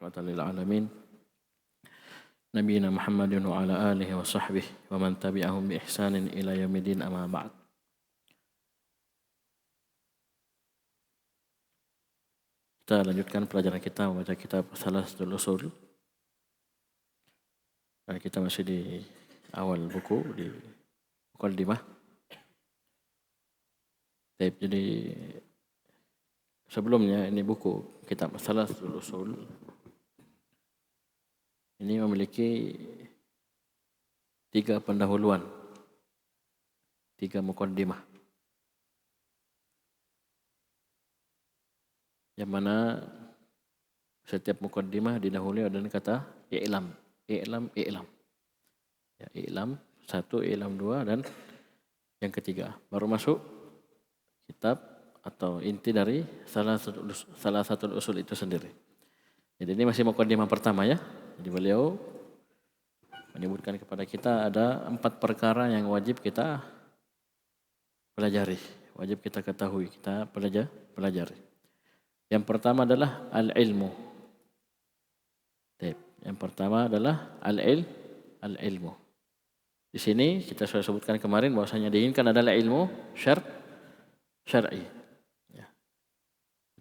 rahmatan lil alamin nabiyina Muhammadin wa ala alihi wa sahbihi wa man tabi'ahum bi ihsanin ila yaumil amma ba'd. Kita lanjutkan pelajaran kita membaca kitab Thalathatul Ushul. Dan kita masih di awal buku di Muqaddimah. Jadi sebelumnya ini buku kitab Thalathatul Ushul ini memiliki 3 pendahuluan, 3 muqaddimah, yang mana setiap muqaddimah didahului dengan kata i'lam. Ya, i'lam 1, i'lam 2, dan yang ketiga baru masuk kitab atau inti dari Thalathatul Ushul itu sendiri. Jadi ini masih muqaddimah pertama ya. Jadi beliau menyebutkan kepada kita ada 4 perkara yang wajib kita pelajari, wajib kita ketahui, kita pelajari. Yang pertama adalah al-ilmu. Yang pertama adalah al-ilmu. Di sini kita sudah sebutkan kemarin bahwasanya diinginkan adalah ilmu syar'i. Ya.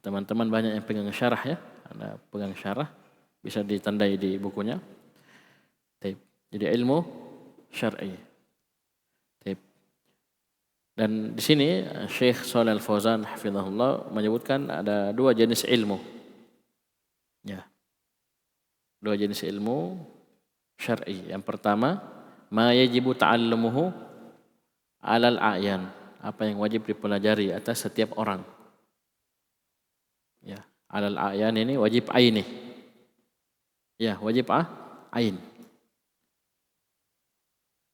Teman-teman banyak yang pegang syarah ya, ada pegang syarah. Bisa ditandai di bukunya. Jadi ilmu syar'i. Dan di sini Syekh Shalih Al-Fauzan hafizahullah menyebutkan ada 2 jenis ilmu. Ya. 2 jenis ilmu syar'i. Yang pertama, ma yajibu ta'allumuhu 'alal a'yan. Apa yang wajib dipelajari atas setiap orang. Ya, 'alal a'yan ini wajib aini. Ya, wajib ain.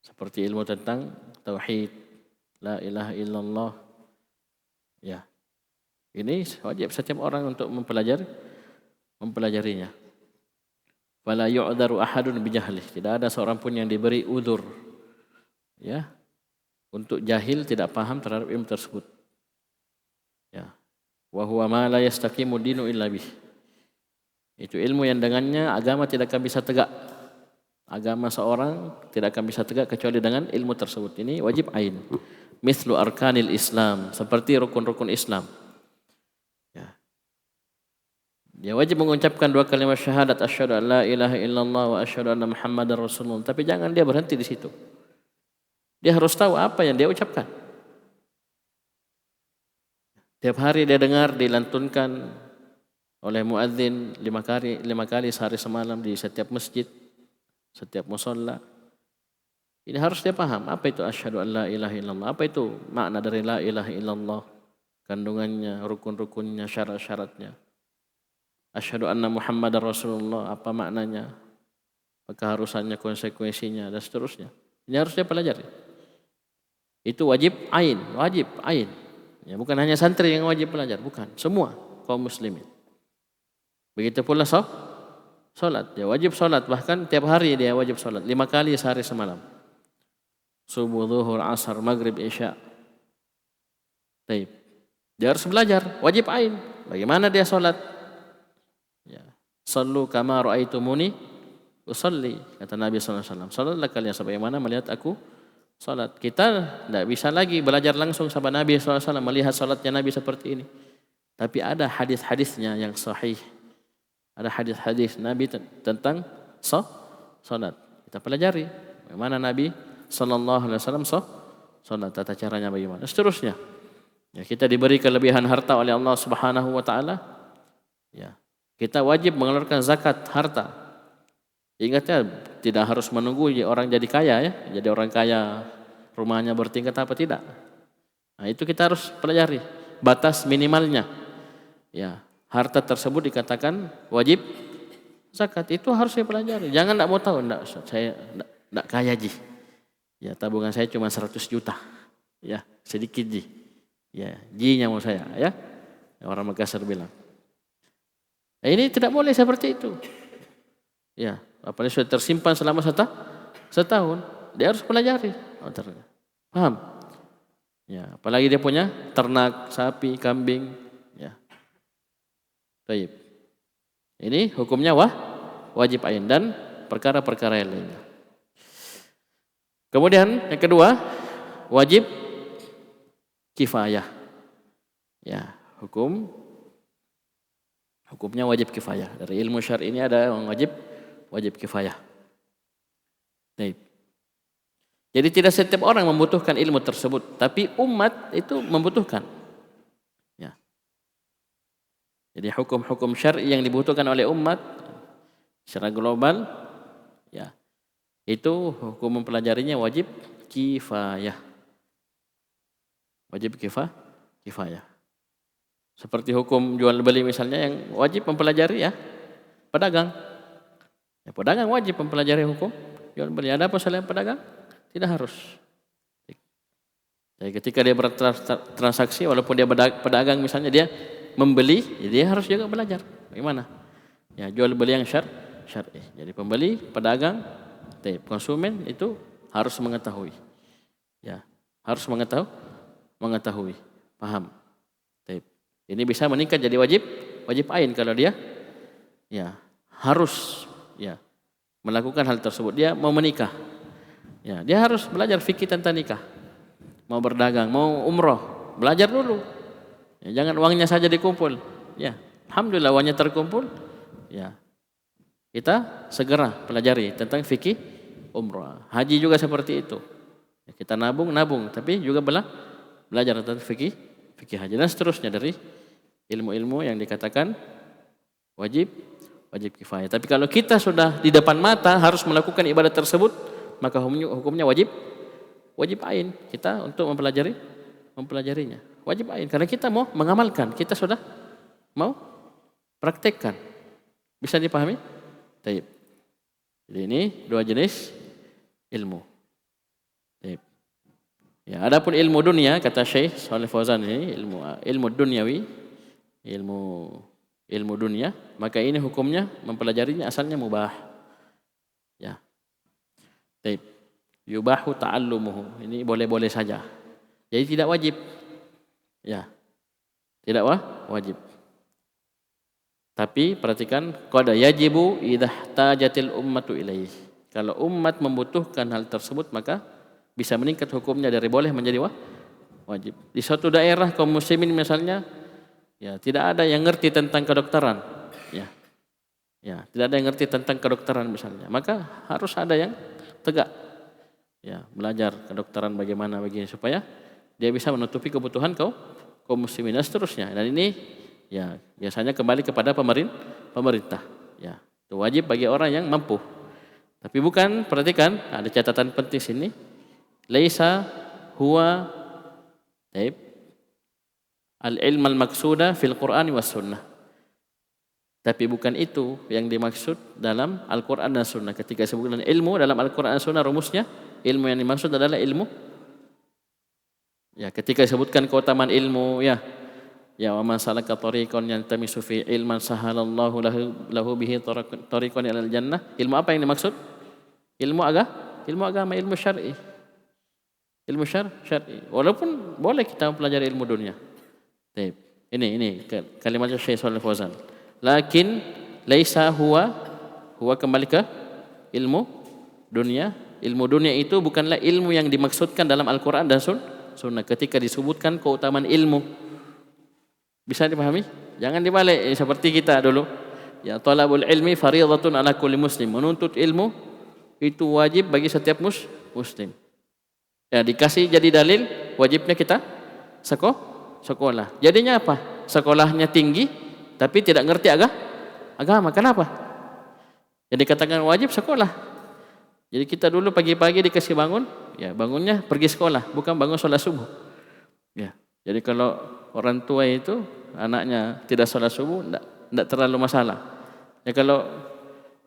Seperti ilmu tentang tauhid, la ilaha illallah. Ya. Ini wajib setiap orang untuk mempelajarinya. Fala yu'dharu ahadun bijahlih. Tidak ada seorang pun yang diberi udzur. Ya. Untuk jahil tidak paham terhadap ilmu tersebut. Ya. Wa huwa ma la yastaqimu dinu illa bih. Itu ilmu yang dengannya agama tidak akan bisa tegak. Agama seorang tidak akan bisa tegak kecuali dengan ilmu tersebut. Ini wajib ain. Mithlu arkanil Islam, seperti rukun-rukun Islam. Ya. Dia wajib mengucapkan 2 kalimat syahadat, asyhadu an la ilaha illallah wa asyhadu anna Muhammadar Rasulullah. Tapi jangan dia berhenti di situ. Dia harus tahu apa yang dia ucapkan. Tiap hari dia dengar dilantunkan oleh muadzin 5 kali sehari semalam di setiap masjid, setiap musalla. Ini harus dia paham apa itu asyhadu an la ilaha illallah, apa itu makna dari la ilaha illallah, kandungannya, rukun-rukunnya, syarat-syaratnya. Asyhadu anna Muhammadar Rasulullah, apa maknanya, keharusannya, konsekuensinya, dan seterusnya. Ini harus dia pelajari. Itu wajib ain. Ya, bukan hanya santri yang wajib belajar, bukan, semua kaum muslimin. Begitu pula salat, dia wajib salat, bahkan tiap hari dia wajib salat 5 kali sehari semalam. Subuh, zuhur, asar, maghrib, isya. Dia harus belajar, wajib ain. Bagaimana dia salat? Ya. Sallu kama ra'aitumuni usalli, kata Nabi sallallahu alaihi wasallam. Salatlah kalian sebagaimana melihat aku salat. Kita tidak bisa lagi belajar langsung sama Nabi sallallahu alaihi wasallam, melihat salatnya Nabi seperti ini. Tapi ada hadis-hadisnya yang sahih. Ada hadis-hadis Nabi tentang salat. Kita pelajari bagaimana Nabi sallallahu alaihi wasallam salat, tata caranya bagaimana. Seterusnya. Ya, kita diberi kelebihan harta oleh Allah Subhanahu wa taala. Ya. Kita wajib mengeluarkan zakat harta. Ingat ya, tidak harus menunggu orang jadi kaya ya. Jadi orang kaya rumahnya bertingkat apa tidak. Nah, itu kita harus pelajari batas minimalnya. Ya. Harta tersebut dikatakan wajib zakat, itu harus saya pelajari. Jangan tidak mau tahu, saya tidak kaya ji. Ya, tabungan saya cuma 100 juta. Ya, sedikit ji. Ya, ji-nya mau saya ya. Orang Makassar bilang. Nah, ini tidak boleh seperti itu. Ya, apalagi sudah tersimpan selama setahun, dia harus pelajari. Paham? Ya, apalagi dia punya ternak, sapi, kambing, ya. Baik. Ini hukumnya wajib ain dan perkara-perkara yang lainnya. Kemudian yang kedua, wajib kifayah. Ya, hukumnya wajib kifayah. Dari ilmu syar'i ini ada yang wajib kifayah. Baik. Jadi tidak setiap orang membutuhkan ilmu tersebut, tapi umat itu membutuhkan. Ya. Jadi hukum-hukum syar'i yang dibutuhkan oleh umat secara global, ya, itu hukum mempelajarinya wajib kifayah. Wajib kifayah. Seperti hukum jual beli misalnya yang wajib mempelajari ya pedagang. Ya, pedagang wajib mempelajari hukum jual beli. Ada apa selain pedagang? Tidak harus. Jadi ketika dia bertransaksi, walaupun dia pedagang misalnya, dia membeli, ya dia harus juga belajar. Bagaimana? Ya, jual beli yang syar'i. Jadi pembeli, pedagang, konsumen itu harus mengetahui. Ya, harus mengetahui. Paham? Ini bisa meningkat jadi wajib ain kalau dia ya harus ya melakukan hal tersebut. Dia mau menikah. Ya, dia harus belajar fikih tentang nikah. Mau berdagang, mau umroh, belajar dulu. Ya, jangan uangnya saja dikumpul. Ya, alhamdulillah uangnya terkumpul. Ya, kita segera pelajari tentang fikih umroh. Haji juga seperti itu. Ya, kita nabung, tapi juga belajar tentang fikih haji dan seterusnya dari ilmu-ilmu yang dikatakan wajib kifayah. Tapi kalau kita sudah di depan mata harus melakukan ibadah tersebut, maka hukumnya wajib ain kita untuk mempelajarinya. Wajib ain karena kita mau mengamalkan, kita sudah mau praktekkan. Bisa dipahami? Baik. Jadi ini dua jenis ilmu. Baik. Ya, adapun ilmu dunia kata Syekh Shalih Fauzan ini ilmu duniawi, ilmu dunia, maka ini hukumnya mempelajarinya asalnya mubah. Ya. Baik. Yubahu ta'allumuhu. Ini boleh-boleh saja. Jadi tidak wajib. Ya. Tidak wajib. Tapi perhatikan qad yajibu idza ihtajatil ummatu ilaih. Kalau umat membutuhkan hal tersebut maka bisa meningkat hukumnya dari boleh menjadi wajib. Di suatu daerah kaum muslimin misalnya ya tidak ada yang ngerti tentang kedokteran. Ya. Ya, tidak ada yang ngerti tentang kedokteran misalnya. Maka harus ada yang tegak. Ya, belajar kedokteran bagaimana begini supaya dia bisa menutupi kebutuhan kaum muslimin dan seterusnya. Dan ini ya biasanya kembali kepada pemerintah. Ya, itu wajib bagi orang yang mampu. Tapi bukan, perhatikan ada catatan penting sini. Laisa huwa al-ilm al-maqsuda fil Qur'an was sunnah. Tapi bukan itu yang dimaksud dalam Al-Quran dan Sunnah. Ketika disebutkan ilmu dalam Al-Quran dan Sunnah, rumusnya ilmu yang dimaksud adalah ilmu. Ya, ketika disebutkan keutamaan ilmu, ya wa man salaka tariqan yaltamisu fi ilman sahalallahu lahu bihi tariqan ilal jannah. Ilmu apa yang dimaksud? Ilmu agama, ilmu syar'i. Ilmu syar'i. Walaupun boleh kita mempelajari ilmu dunia. Ini kalimatnya Syekh Shalih Fauzan. Lakin laisa huwa kembali ke ilmu dunia. Ilmu dunia itu bukanlah ilmu yang dimaksudkan dalam Al-Quran dan Sunnah ketika disebutkan keutamaan ilmu. Bisa dipahami? Jangan dibalik seperti kita dulu. Ya, talabul ilmi fardhatun ala kulli muslim. Menuntut ilmu itu wajib bagi setiap muslim. Ya, dikasih jadi dalil wajibnya kita sekolah. Jadinya apa? Sekolahnya tinggi tapi tidak ngerti agama. Kenapa? Jadi katakan wajib sekolah. Jadi kita dulu pagi-pagi dikasih bangun, ya bangunnya pergi sekolah, bukan bangun sholat subuh. Ya, jadi kalau orang tua itu anaknya tidak sholat subuh, tidak terlalu masalah. Ya kalau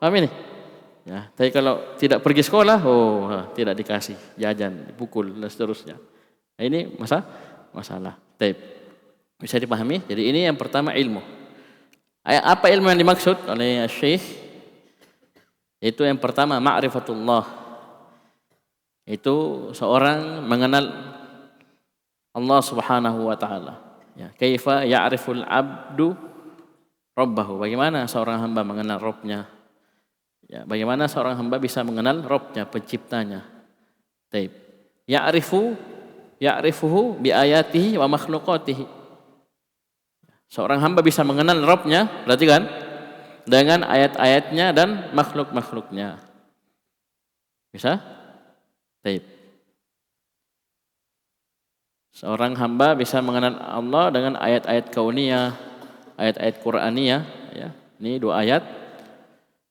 paham ini? Ya, tapi kalau tidak pergi sekolah, tidak dikasih jajan, dipukul dan seterusnya. Nah, ini masalah. Tapi bisa dipahami? Jadi ini yang pertama ilmu. Apa ilmu yang dimaksud oleh Syekh? Itu yang pertama ma'rifatullah. Itu seorang mengenal Allah Subhanahu wa taala. Ya, kaifa ya'riful 'abdu Rabbahu. Bagaimana seorang hamba mengenal Rabbnya? Ya, bagaimana seorang hamba bisa mengenal Rabbnya, penciptanya? Taib. Ya'rifuhu bi ayatihi wa makhluqatihi. Seorang hamba bisa mengenal Rabbnya, berarti kan? Dengan ayat-ayatnya dan makhluk-makhluknya. Bisa? Taib. Seorang hamba bisa mengenal Allah dengan ayat-ayat kauniyah, ayat-ayat Qur'aniyah, ya. Ini 2 ayat.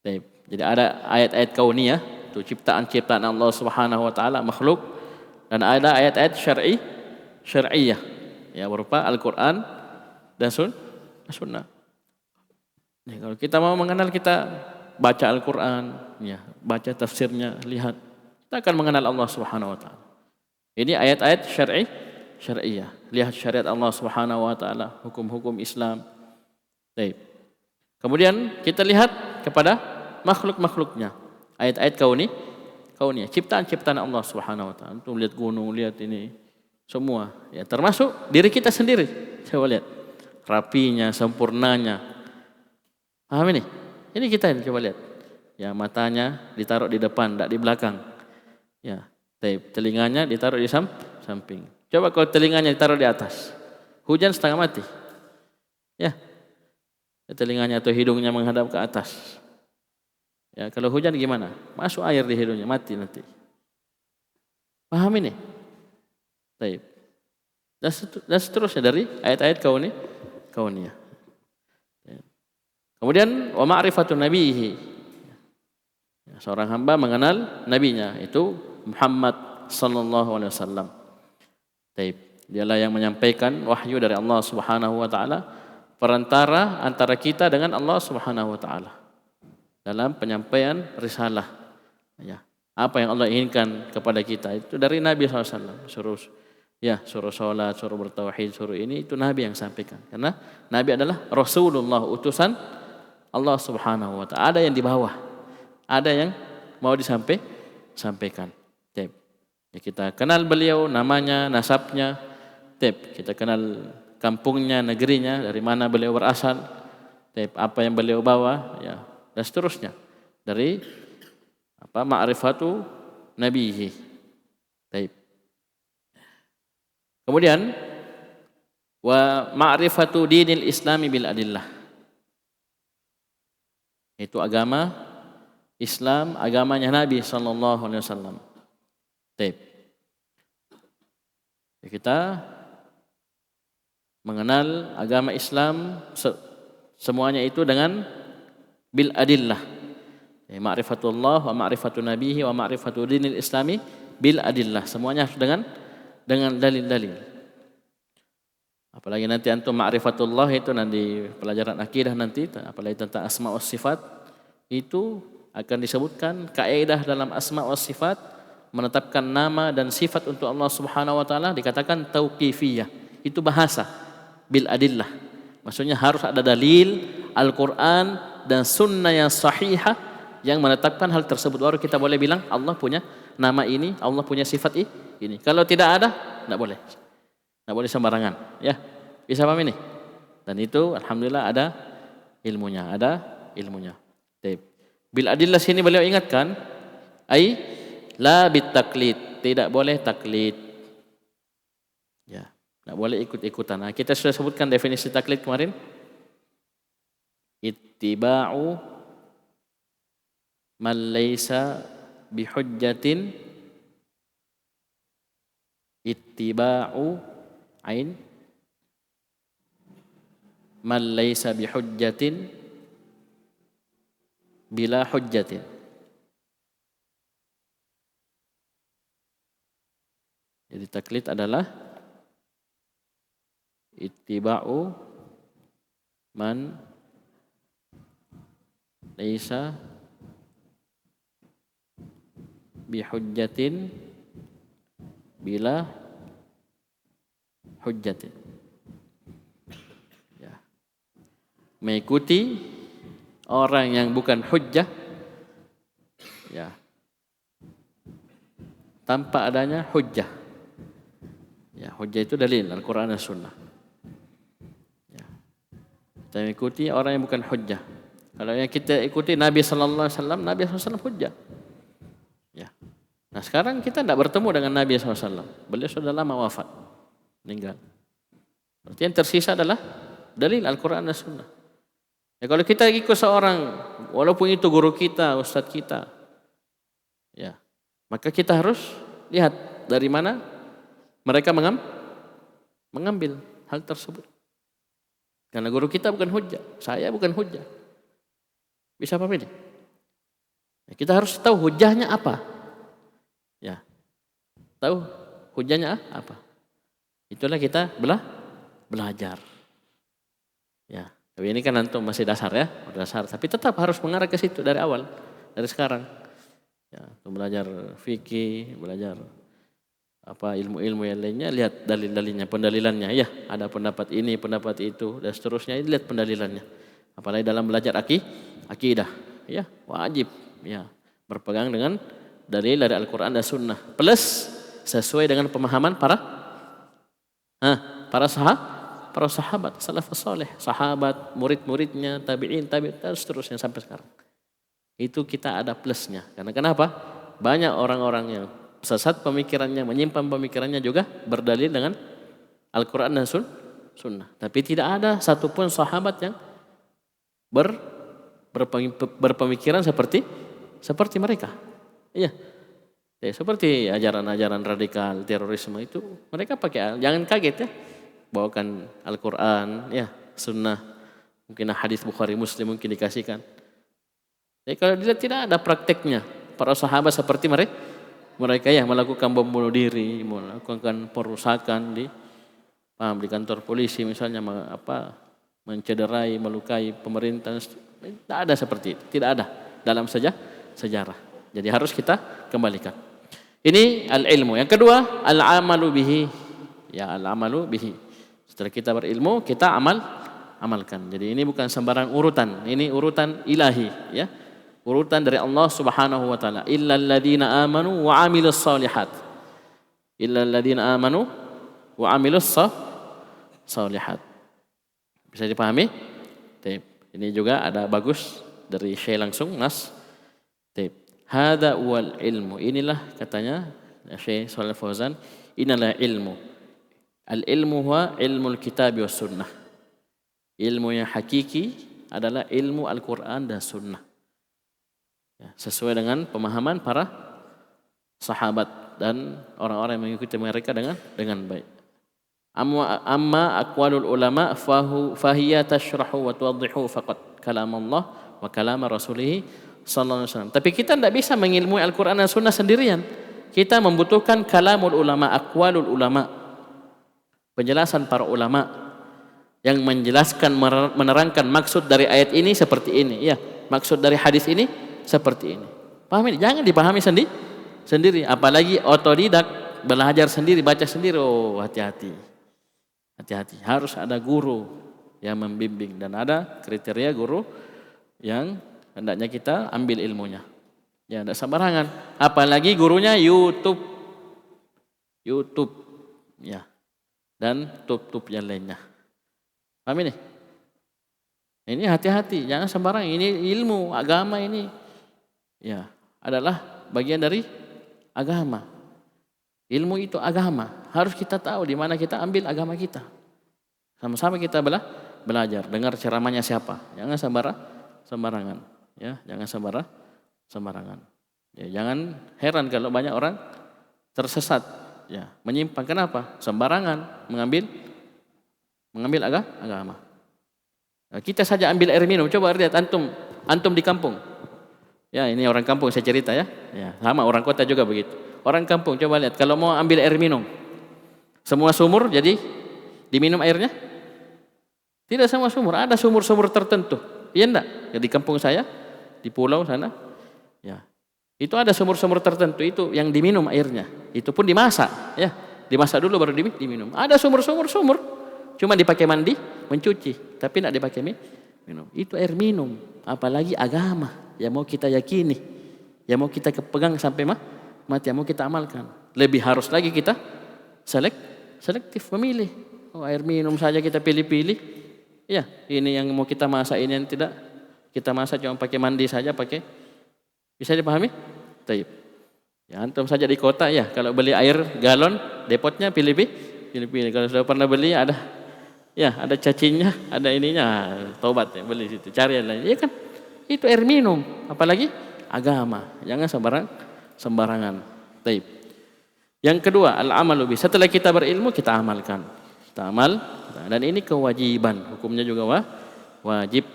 Taib. Jadi ada ayat-ayat kauniyah, itu ciptaan-ciptaan Allah Subhanahu wa taala, makhluk, dan ada ayat-ayat syar'iyyah, ya, berupa Al-Qur'an dan sunnah. Ya, kalau kita mau mengenal, kita baca Al-Qur'an, ya, baca tafsirnya, lihat, kita akan mengenal Allah Subhanahu wa taala. Ini ayat-ayat syar'iyyah. Lihat syariat Allah Subhanahu wa taala, hukum-hukum Islam. Baik. Kemudian kita lihat kepada makhluk-makhluknya. Ayat-ayat kauniyah, ciptaan-ciptaan Allah Subhanahu wa taala. Untuk lihat gunung, lihat ini semua, ya, termasuk diri kita sendiri. Coba lihat rapinya, sempurnanya. Paham ini? Ini kita ini, coba lihat. Ya, matanya ditaruh di depan, tidak di belakang. Ya, telinganya ditaruh di samping. Coba kalau telinganya ditaruh di atas, hujan setengah mati. Ya, telinganya atau hidungnya menghadap ke atas. Ya, kalau hujan gimana? Masuk air di hidungnya, mati nanti. Paham ini? Baik. Dan seterusnya dari ayat-ayat kauniyah. Kemudian wa ma'rifatun nabihi. Seorang hamba mengenal nabinya, itu Muhammad sallallahu alaihi wasallam. Baik. Dialah yang menyampaikan wahyu dari Allah Subhanahu wa taala, perantara antara kita dengan Allah Subhanahu wa taala dalam penyampaian risalah. Ya. Apa yang Allah inginkan kepada kita itu dari Nabi SAW. Suruh sholat, suruh bertauhid, suruh ini, itu Nabi yang sampaikan. Karena Nabi adalah Rasulullah, utusan Allah Subhanahu wa ta'ala. Ada yang di bawah, ada yang mau disampaikan. Ya, kita kenal beliau, namanya, nasabnya. Kita kenal kampungnya, negerinya, dari mana beliau berasal, apa yang beliau bawa, ya, dan seterusnya. Dari ma'rifatu nabihi. Kemudian wa ma'rifatu dinil islami bil adillah. Itu agama Islam, agamanya Nabi sallallahu alaihi wasallam. Kita mengenal agama Islam semuanya itu dengan bil adillah. Ma'rifatullah wa ma'rifatu nabihi wa ma'rifatu dinil islami bil adillah. Semuanya harus dengan dalil-dalil. Apalagi nanti antum ma'rifatullah itu nanti pelajaran akidah nanti, apalagi tentang asma wa sifat, itu akan disebutkan kaidah dalam asma wa sifat, menetapkan nama dan sifat untuk Allah Subhanahu wa taala dikatakan tauqifiyah. Itu bahasa bil adillah. Maksudnya harus ada dalil Al-Qur'an dan sunnah yang sahihah yang menetapkan hal tersebut, baru kita boleh bilang Allah punya nama ini, Allah punya sifat ini. Kalau tidak ada, tidak boleh. Tidak boleh sembarangan, ya. Bisa paham ini? Dan itu alhamdulillah ada ilmunya, Bil adillah sini beliau ingatkan, la bit taklid, tidak boleh taklid. Ya, tidak boleh ikut-ikutan. Nah, kita sudah sebutkan definisi taklid kemarin. Ittiba'u man laysa bihujjatin, ittiba'u ain man laysa bihujjatin bila hujjatin. Jadi taklid adalah ittiba'u man laysa bihujjatin bila hujjatin. Ya. Mengikuti orang yang bukan hujjah, ya, tanpa adanya hujjah. Ya, hujjah itu dalil Al-Quran dan Sunnah. Ya. Kita ikuti orang yang bukan hujjah. Kalau yang kita ikuti Nabi sallallahu alaihi wasallam, Nabi sallallahu alaihi wasallam hujjah. Ya. Nah, sekarang kita tidak bertemu dengan Nabi sallallahu alaihi wasallam. Beliau sudah lama wafat, meninggal. Berarti yang tersisa adalah dalil Al-Qur'an dan Sunnah. Ya, kalau kita ikut seorang, walaupun itu guru kita, ustadz kita, ya, maka kita harus lihat dari mana mereka mengambil hal tersebut. Karena guru kita bukan hujjah, saya bukan hujjah. Bisa apa ini? Ya, kita harus tahu hujjahnya apa. Ya, tahu hujjahnya apa. Itulah kita belajar. Ya, tapi ini kan antum masih dasar ya, dasar. Tapi tetap harus mengarah ke situ dari awal, dari sekarang. Ya, untuk belajar fikih, belajar apa ilmu-ilmu yang lainnya, lihat dalil-dalilnya, pendalilannya. Ya, ada pendapat ini, pendapat itu, dan seterusnya. Lihat pendalilannya. Apalagi dalam belajar akidah, ya wajib ya berpegang dengan dalil dari Al-Quran dan Sunnah. Plus sesuai dengan pemahaman para sahabat, salafus saleh, sahabat, murid-muridnya, tabi'in, dan seterusnya sampai sekarang. Itu kita ada plusnya. Karena kenapa? Banyak orang-orang yang sesat pemikirannya, menyimpan pemikirannya juga berdalil dengan Al-Quran dan Sunnah. Tapi tidak ada satupun sahabat yang berpemikiran seperti mereka. Iya. Ya, seperti ajaran-ajaran radikal, terorisme itu mereka pakai, jangan kaget ya. Bawakan Al-Quran, ya, Sunnah, mungkin hadis Bukhari Muslim mungkin dikasihkan. Jadi kalau dilihat tidak ada prakteknya para sahabat seperti mereka ya melakukan bom bunuh diri, melakukan perusakan di kantor polisi misalnya, mencederai, melukai pemerintah. Tidak ada seperti itu, tidak ada dalam sejarah. Jadi harus kita kembalikan. Ini al-ilmu. Yang kedua, al-amalu bihi. Ya, al-amalu bihi. Setelah kita berilmu, kita amalkan. Jadi ini bukan sembarang urutan, ini urutan ilahi, ya. Urutan dari Allah Subhanahu wa taala. Illal ladzina amanu wa 'amilus shalihat. Illal ladzina amanu wa 'amilus shalihat. Bisa dipahami? Ini juga ada bagus dari Syekh langsung Nas. Hada wal ilmu. Inilah katanya Syekh Shalih Fauzan, inilah ilmu. Al ilmu huwa ilmul kitab was sunnah. Ilmu yang hakiki adalah ilmu Al-Qur'an dan Sunnah. Ya, sesuai dengan pemahaman para sahabat dan orang-orang yang mengikuti mereka dengan baik. Amma aqwalul ulama fahiya tashrahu wa tuwaddihu faqat kalam Allah wa kalam Rasulih sallallahu alaihi wasallam. Tapi kita tidak bisa mengilmui Al-Qur'an dan Sunnah sendirian. Kita membutuhkan kalamul ulama, aqwalul ulama. Penjelasan para ulama yang menjelaskan, menerangkan maksud dari ayat ini seperti ini, ya. Maksud dari hadis ini seperti ini. Pahami? Jangan dipahami sendiri, apalagi otodidak, belajar sendiri, baca sendiri. Oh, hati-hati. Hati-hati, harus ada guru yang membimbing dan ada kriteria guru yang hendaknya kita ambil ilmunya. Ya, tidak sembarangan. Apalagi gurunya YouTube, ya, dan tub yang lainnya. Paham ini? Ini hati-hati, jangan sembarangan. Ini ilmu agama ini, ya, adalah bagian dari agama. Ilmu itu agama. Harus kita tahu di mana kita ambil agama kita. Sama-sama kita belajar. Dengar ceramahnya siapa. Jangan sembarangan. Ya, jangan sembarangan. Ya, jangan heran kalau banyak orang tersesat. Ya, menyimpang. Kenapa? Sembarangan mengambil agama. Nah, kita saja ambil air minum. Coba lihat antum di kampung. Ya, ini orang kampung saya cerita ya. Ya, sama orang kota juga begitu. Orang kampung coba lihat kalau mau ambil air minum. Semua sumur jadi diminum airnya? Tidak semua sumur, ada sumur-sumur tertentu. Iya enggak? Ya, di kampung saya, di pulau sana. Ya. Itu ada sumur-sumur tertentu itu yang diminum airnya. Itu pun dimasak, ya. Dimasak dulu baru diminum. Ada sumur-sumur. Cuma dipakai mandi, mencuci, tapi enggak dipakai minum. Itu air minum, apalagi agama yang mau kita yakini, yang mau kita pegang sampai mati, yang mau kita amalkan. Lebih harus lagi kita selektif memilih. Oh, air minum saja kita pilih-pilih. Ya, ini yang mau kita masak, ini yang tidak kita masak cuma pakai mandi saja, pakai. Bisa dipahami? Taib. Ya, antum saja di kota ya, kalau beli air galon, depotnya pilih-pilih. Kalau sudah pernah beli ada cacingnya, ada ininya, tobat ya, beli situ, cari yang lain. Iya kan? Itu air minum, apalagi agama. Jangan sembarangan. Taib. Yang kedua, al-amalu bi. Setelah kita berilmu, kita amalkan. Kita amal, dan ini kewajiban. Hukumnya juga wajib.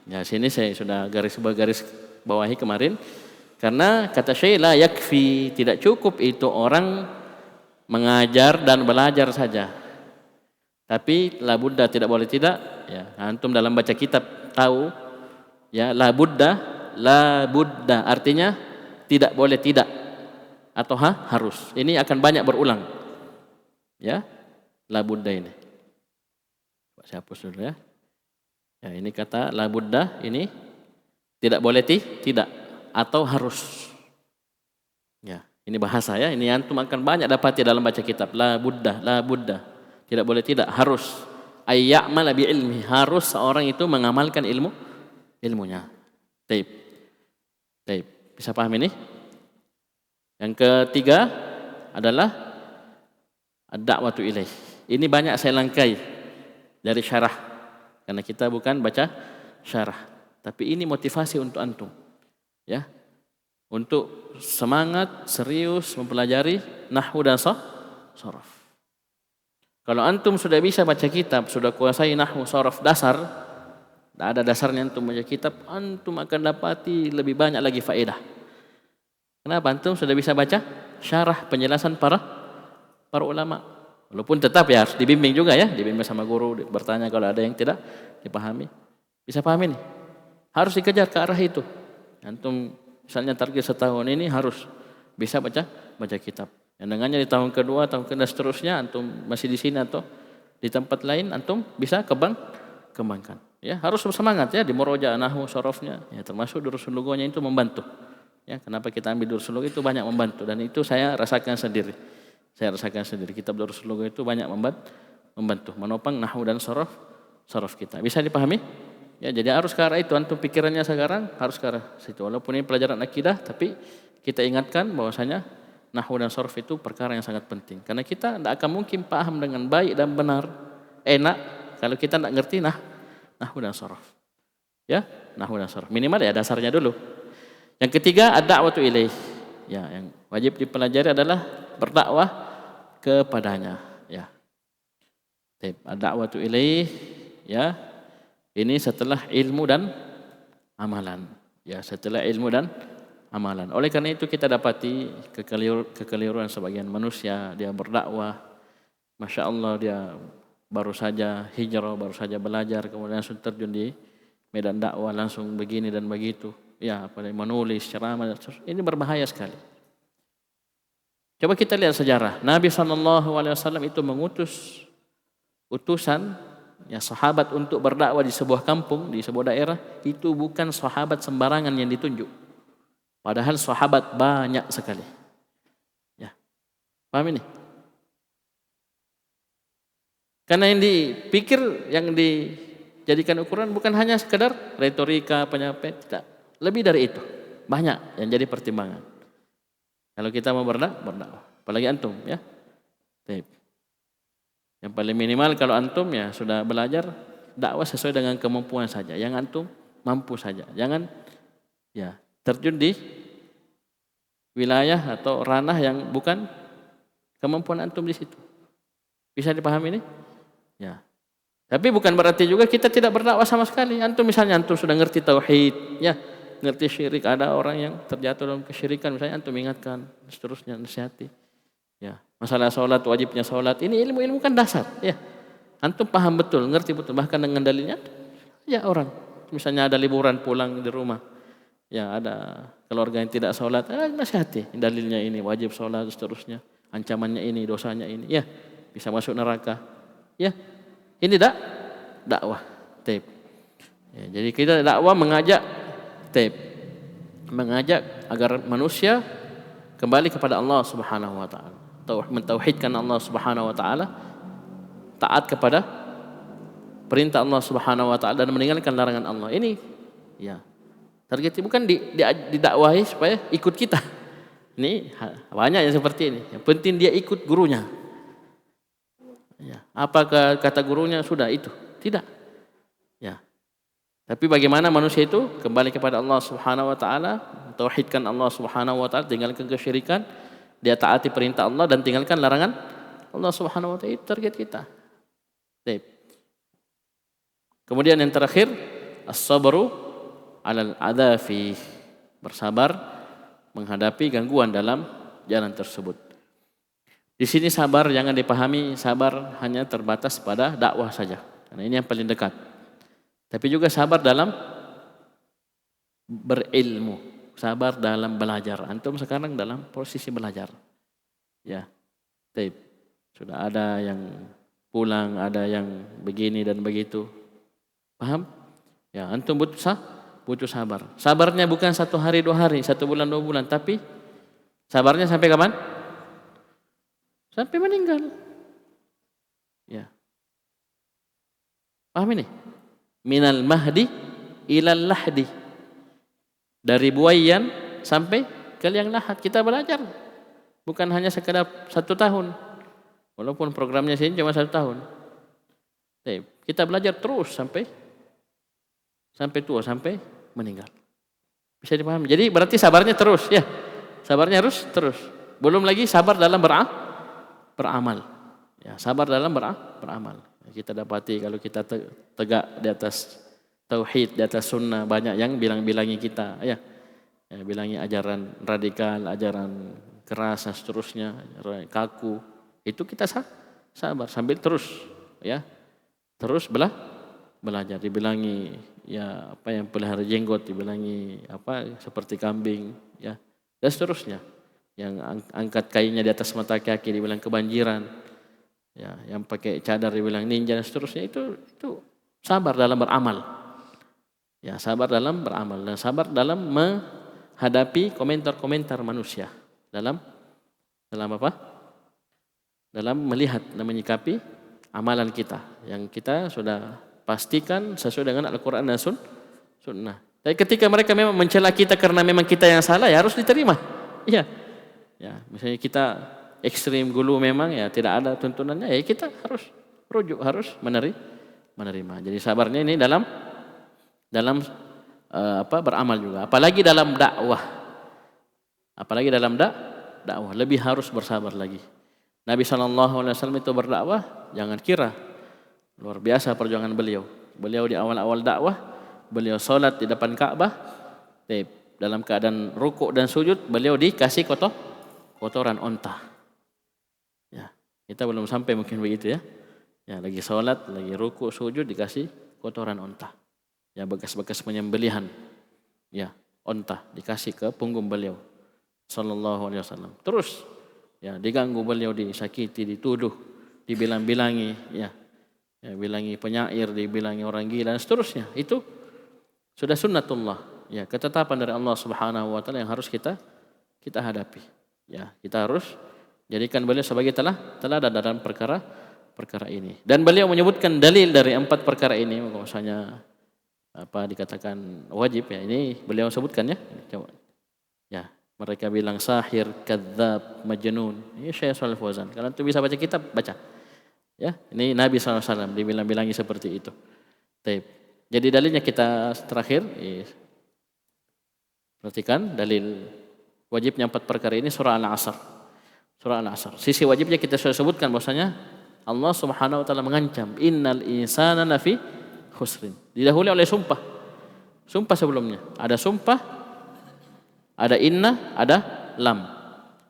Ya, sini saya sudah garis bawahi kemarin. Karena kata Syekh la yakfi, tidak cukup itu orang mengajar dan belajar saja. Tapi la budda, tidak boleh tidak. Ya, antum dalam baca kitab tahu ya, la budda artinya tidak boleh tidak atau harus. Ini akan banyak berulang. Ya, la budda ini. Saya hapus dulu ya. Ya, ini kata la budda ini tidak boleh tidak atau harus. Ya, ini bahasa ya. Ini antum akan banyak dapati dalam baca kitab. La budda. Tidak boleh tidak, harus. Ayya'mala bi ilmi, harus seorang itu mengamalkan ilmunya. Taib. Bisa paham ini? Yang ketiga adalah ad-da'watu ilaih. Ini banyak saya langkai dari syarah. Karena kita bukan baca syarah. Tapi ini motivasi untuk antum. Ya, untuk semangat serius mempelajari nahwu dan sharaf. Kalau antum sudah bisa baca kitab, sudah kuasai nahwu sharaf dasar, tidak ada dasarnya antum baca kitab, antum akan dapati lebih banyak lagi faedah. Kenapa? Antum sudah bisa baca syarah penjelasan para ulama. Walaupun tetap ya harus dibimbing juga ya, dibimbing sama guru, bertanya kalau ada yang tidak dipahami. Bisa pahami nih? Harus dikejar ke arah itu. Antum misalnya target setahun ini harus bisa baca kitab. Yang dengannya di tahun kedua, tahun kedua seterusnya antum masih di sini atau di tempat lain antum bisa kembangkan. Ya, harus bersemangat ya di murojaah nahwu sharafnya. Ya, termasuk durusul lughahnya itu membantu. Ya, kenapa kita ambil durusul lughah itu banyak membantu dan itu saya rasakan sendiri. Kitab durusul lughah itu banyak membantu menopang nahwu dan sharaf kita. Bisa dipahami? Ya, jadi harus ke arah itu. Antum pikirannya sekarang harus ke arah situ. Walaupun ini pelajaran akidah, tapi kita ingatkan bahwasanya nahwu dan sharaf itu perkara yang sangat penting. Karena kita tidak akan mungkin paham dengan baik dan benar, enak kalau kita tidak ngerti nahwu dan sharaf. Ya, nahwu dan sharaf. Minimal ya dasarnya dulu. Yang ketiga, ad-da'watu ilaih. Ya, yang wajib dipelajari adalah berdakwah kepadanya. Ya. Ad-da'watu ilaih. Ya. Ini setelah ilmu dan amalan. Ya, setelah ilmu dan amalan. Oleh karena itu kita dapati kekeliruan sebagian manusia, dia berdakwah, Masya Allah dia baru saja hijrah, baru saja belajar, kemudian langsung terjun di medan dakwah, langsung begini dan begitu. Ya, apalagi menulis, ceramah, ini berbahaya sekali. Coba kita lihat sejarah. Nabi SAW itu mengutus utusan ya sahabat untuk berdakwah di sebuah kampung, di sebuah daerah. Itu bukan sahabat sembarangan yang ditunjuk. Padahal sahabat banyak sekali. Ya. Paham ini? Karena yang dipikir, yang dijadikan ukuran bukan hanya sekedar retorika, penyampaian, tidak. Lebih dari itu. Banyak yang jadi pertimbangan. Kalau kita mau berdakwah. Apalagi antum ya. Baik. Yang paling minimal kalau antum ya sudah belajar dakwah sesuai dengan kemampuan saja. Yang antum mampu saja. Jangan ya terjun di wilayah atau ranah yang bukan kemampuan antum di situ. Bisa dipahami ini? Ya. Tapi bukan berarti juga kita tidak berdakwah sama sekali. Antum misalnya antum sudah ngerti tauhid, ya, ngerti syirik, ada orang yang terjatuh dalam kesyirikan, misalnya antum ingatkan, seterusnya nasihati. Ya, masalah sholat, wajibnya sholat, ini ilmu-ilmu kan dasar, ya. Antum paham betul, ngerti betul, bahkan dengan dalilnya, ya orang. Misalnya ada liburan pulang di rumah, ya ada keluarga yang tidak sholat, nasihati, dalilnya ini, wajib sholat, seterusnya, ancamannya ini, dosanya ini, ya, bisa masuk neraka, ya. Ini dakwah, taib. Ya, jadi kita dakwah mengajak, taib, mengajak agar manusia kembali kepada Allah Subhanahu Wa Taala, mentauhidkan Allah Subhanahu Wa Taala, taat kepada perintah Allah Subhanahu wa taala dan meninggalkan larangan Allah. Ini ya. Targetnya bukan didakwahi supaya ikut kita. Ini banyak yang seperti ini. Yang penting dia ikut gurunya. Ya, apa kata gurunya sudah itu. Tidak. Ya. Tapi bagaimana manusia itu kembali kepada Allah Subhanahu wa taala, tauhidkan Allah Subhanahu wa taala, tinggalkan kesyirikan, dia taati perintah Allah dan tinggalkan larangan Allah Subhanahu wa taala. Itu target kita. Baik. Kemudian yang terakhir, as-sabru 'alal adafi, bersabar menghadapi gangguan dalam jalan tersebut. Di sini sabar jangan dipahami sabar hanya terbatas pada dakwah saja. Karena ini yang paling dekat. Tapi juga sabar dalam berilmu, sabar dalam belajar. Antum sekarang dalam posisi belajar. Ya. Baik. Sudah ada yang pulang, ada yang begini dan begitu. Paham? Ya, antum butuh sabar. Sabarnya bukan 1 hari 2 hari, 1 bulan 2 bulan, tapi sabarnya sampai kapan? Sampai meninggal. Ya. Paham ini? Minal mahdi ilal lahdi. Dari buayan sampai ke liang lahat kita belajar. Bukan hanya sekedar 1 tahun. Walaupun programnya sini cuma 1 tahun. Kita belajar terus sampai tua, sampai meninggal. Bisa dipahami. Jadi berarti sabarnya terus, ya. Sabarnya harus terus. Belum lagi sabar dalam beramal. Ya, sabar dalam beramal. Kita dapati kalau kita tegak di atas tauhid, di atas sunnah, banyak yang bilang-bilangi kita, ya. Bilangi ajaran radikal, ajaran keras dan seterusnya, kaku. Itu kita sabar sambil terus, ya. Terus belajar, dibilangi ya apa yang pelihara jenggot, dibilangi apa seperti kambing, ya, dan seterusnya. Yang angkat kainnya di atas mata kaki dibilang kebanjiran, ya, yang pakai cadar dibilang ninja dan seterusnya. Itu sabar dalam beramal, ya, sabar dalam beramal dan sabar dalam menghadapi komentar-komentar manusia dalam apa? Dalam melihat dan menyikapi amalan kita yang kita sudah pastikan sesuai dengan Al-Quran dan Sunnah. Tapi ketika mereka memang mencela kita karena memang kita yang salah, ya harus diterima. Iya. Ya, misalnya kita ekstrim dulu memang ya tidak ada tuntunannya, ya kita harus rujuk, harus menerima. Jadi sabarnya ini dalam beramal juga. Apalagi dalam dakwah. Apalagi dalam dakwah lebih harus bersabar lagi. Nabi SAW itu berdakwah, jangan kira luar biasa perjuangan beliau. Beliau di awal-awal dakwah, beliau sholat di depan Ka'bah, dalam keadaan rukuk dan sujud, beliau dikasih kotoran onta. Ya, kita belum sampai mungkin begitu, ya. Ya, lagi sholat, lagi rukuk, sujud, dikasih kotoran onta. Ya, bekas-bekas penyembelihan. Ya, onta dikasih ke punggung beliau. Sallallahu alaihi wasallam. Terus, ya, diganggu beliau, disakiti, dituduh, dibilang-bilangi, ya. Ya, bilangi penyair, dibilangi orang gila dan seterusnya. Itu sudah sunnatullah, ya, ketetapan dari Allah Subhanahu wa taala yang harus kita hadapi. Ya, kita harus jadikan beliau sebagai teladan dalam perkara ini. Dan beliau menyebutkan dalil dari 4 perkara ini, misalnya apa dikatakan wajib, ya, ini beliau sebutkan, ya. Coba. Ya, mereka bilang sahir, kadzab, majnun. Ini Syekh Shalih Fauzan. Kalau itu bisa baca kitab, baca. Ya, ini Nabi SAW dibilang-bilangi seperti itu. Jadi dalilnya kita terakhir, perhatikan dalil wajibnya 4 perkara ini surah Al-Asr. Surah Al-Asr. Sisi wajibnya kita sudah sebutkan bahwasanya Allah Subhanahu wa taala mengancam innal insana lafi khusrin. Didahului oleh sumpah. Sumpah sebelumnya. Ada sumpah, ada inna, ada lam.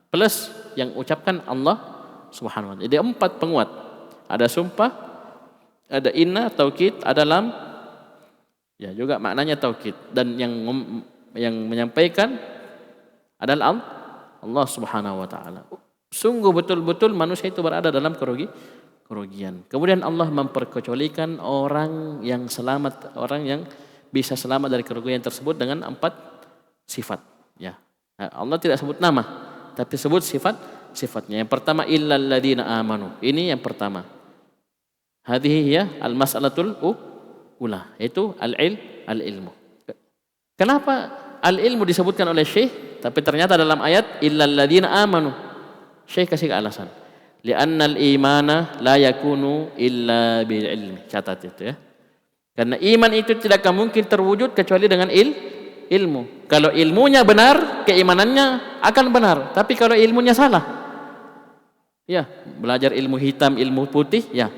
Plus yang ucapkan Allah Subhanahu wa taala. Jadi 4 penguat. Ada sumpah, ada inna, taukid, ada lam. Ya, juga maknanya taukid. Dan yang menyampaikan adalah Allah Subhanahu wa taala. Sungguh betul-betul manusia itu berada dalam kerugian. Kemudian Allah memperkecualikan orang yang selamat, orang yang bisa selamat dari kerugian tersebut dengan 4 sifat. Ya. Allah tidak sebut nama, tapi sebut sifatnya. Yang pertama illal ladzina amanu. Ini yang pertama. Hadhihi hiya al-mas'alatul ula, yaitu al-ilmu. Kenapa al-ilmu disebutkan oleh Syekh, tapi ternyata dalam ayat illal ladzina amanu. Syekh kasih alasan. Li'anna al-imana la yakunu illa bil ilmi. Catat itu ya. Karena iman itu tidak akan mungkin terwujud kecuali dengan ilmu. Kalau ilmunya benar, keimanannya akan benar. Tapi kalau ilmunya salah, ya, belajar ilmu hitam, ilmu putih, ya,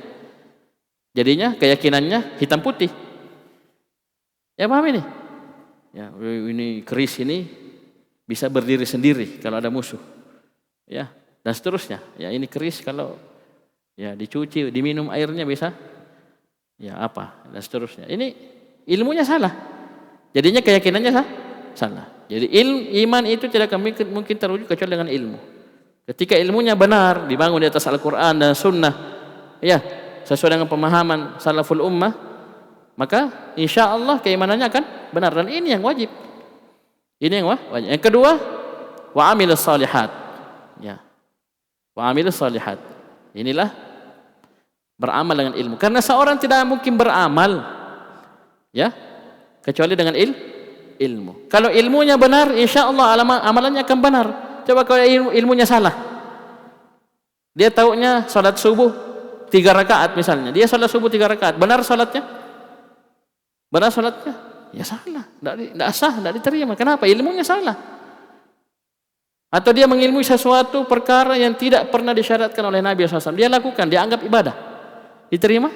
jadinya keyakinannya hitam putih. Ya, paham ini? Ya, ini keris ini bisa berdiri sendiri kalau ada musuh. Ya, dan seterusnya. Ya, ini keris kalau ya dicuci, diminum airnya bisa ya apa, dan seterusnya. Ini ilmunya salah. Jadinya keyakinannya salah. Jadi iman itu tidak akan mungkin terwujud kecuali dengan ilmu. Ketika ilmunya benar, dibangun di atas Al-Qur'an dan Sunnah, ya, sesuai dengan pemahaman salaful ummah, maka insya Allah keimanannya akan benar, dan ini yang wajib. Ini yang wajib. Yang kedua, wa amilus shalihat. Ya. Wa amilus shalihat. Inilah beramal dengan ilmu. Karena seorang tidak mungkin beramal, ya, kecuali dengan ilmu. Kalau ilmunya benar, insya Allah amalannya akan benar. Coba kalau ilmunya salah, dia taunya salat subuh 3 rakaat misalnya, dia salat subuh 3 rakaat, benar salatnya? Benar salatnya? Ya salah, tidak sah, tidak diterima. Kenapa? Ilmunya salah. Atau dia mengilmui sesuatu perkara yang tidak pernah disyaratkan oleh Nabi SAW, dia lakukan, dia anggap ibadah. Diterima?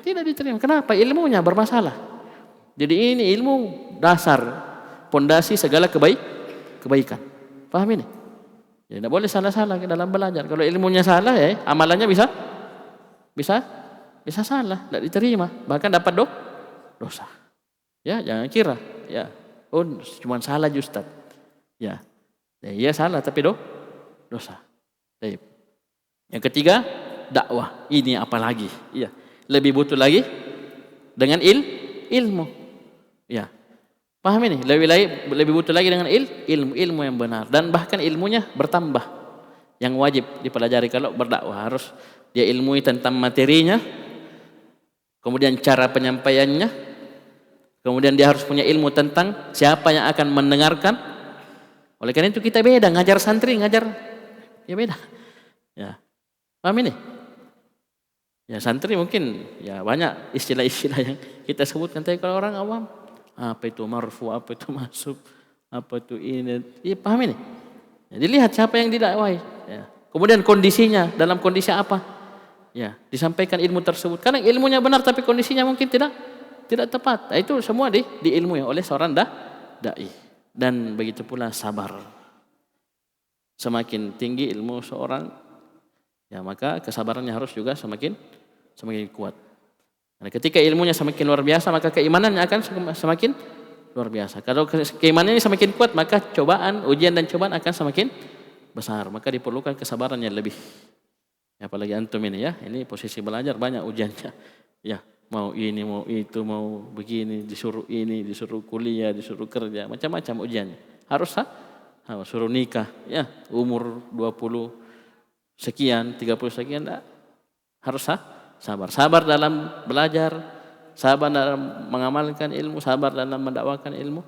Tidak diterima. Kenapa? Ilmunya bermasalah. Jadi ini ilmu dasar, pondasi segala kebaikan. Paham ini? Ya, tidak boleh salah-salah dalam belajar. Kalau ilmunya salah, ya, amalannya bisa salah, tidak diterima, bahkan dapat dosa. Ya, jangan kira, ya, oh cuma salah Ustaz. Ya, ya salah tapi dosa. Baik. Yang ketiga, dakwah. Ini apalagi? Ya, lebih butuh lagi dengan ilmu. Ya, paham ini? Lebih butuh lagi dengan ilmu yang benar, dan bahkan ilmunya bertambah. Yang wajib dipelajari kalau berdakwah, harus dia ilmui tentang materinya, kemudian cara penyampaiannya, kemudian dia harus punya ilmu tentang siapa yang akan mendengarkan. Oleh karena itu kita beda, ngajar santri, ngajar ya beda. Ya, paham ini? Ya, santri mungkin ya banyak istilah-istilah yang kita sebutkan, tapi kalau orang awam, apa itu marfu, apa itu masuk, apa itu ini, ya paham ini? Ya, dilihat siapa yang didakwai, ya. Kemudian kondisinya, dalam kondisi apa, ya, disampaikan ilmu tersebut. Karena ilmunya benar tapi kondisinya mungkin tidak tepat. Nah, itu semua diilmui oleh seorang dai. Dan begitu pula sabar. Semakin tinggi ilmu seorang, ya, maka kesabarannya harus juga semakin kuat. Nah, ketika ilmunya semakin luar biasa, maka keimanannya akan semakin luar biasa. Kalau keimanannya semakin kuat, maka ujian dan cobaan akan semakin besar. Maka diperlukan kesabaran yang lebih. Ya, apalagi antum ini, ya, ini posisi belajar banyak ujiannya. Ya, mau ini, mau itu, mau begini, disuruh ini, disuruh kuliah, disuruh kerja, macam-macam ujiannya. Harus suruh nikah, ya, umur 20 sekian, 30 sekian, harus sabar dalam belajar, sabar dalam mengamalkan ilmu, sabar dalam mendakwakan ilmu,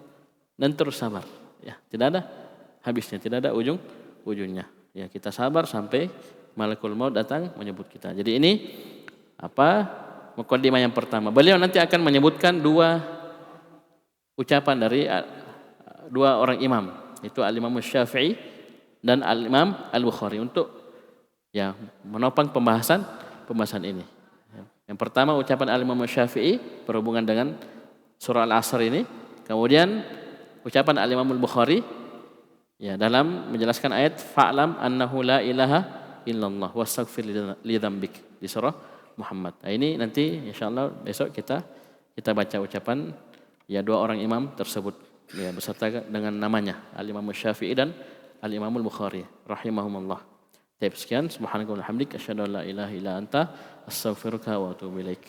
dan terus sabar. Ya, tidak ada habisnya, tidak ada ujungnya. Ya, kita sabar sampai malakul maut datang menyebut kita. Jadi ini muqaddimah yang pertama. Beliau nanti akan menyebutkan 2 ucapan dari 2 orang imam, itu Al-Imam Syafi'i dan Al-Imam Al-Bukhari, untuk ya menopang pembahasan ini. Yang pertama ucapan Al-Imam Syafi'i berhubungan dengan surah Al-Asr ini. Kemudian ucapan Al-Imam Al-Bukhari, ya, dalam menjelaskan ayat fa'lam annahu la ilaha illallah wastaghfir li dzambik di surah Muhammad. Nah, ini nanti insyaallah besok kita baca ucapan ya 2 orang imam tersebut, ya, beserta dengan namanya Al-Imam Syafi'i dan Al-Imam Al-Bukhari rahimahumullah. Sekian, subhanakallahumma wa bihamdika asyhadu an la ilaha illa anta astaghfiruka wa atubu ilaik.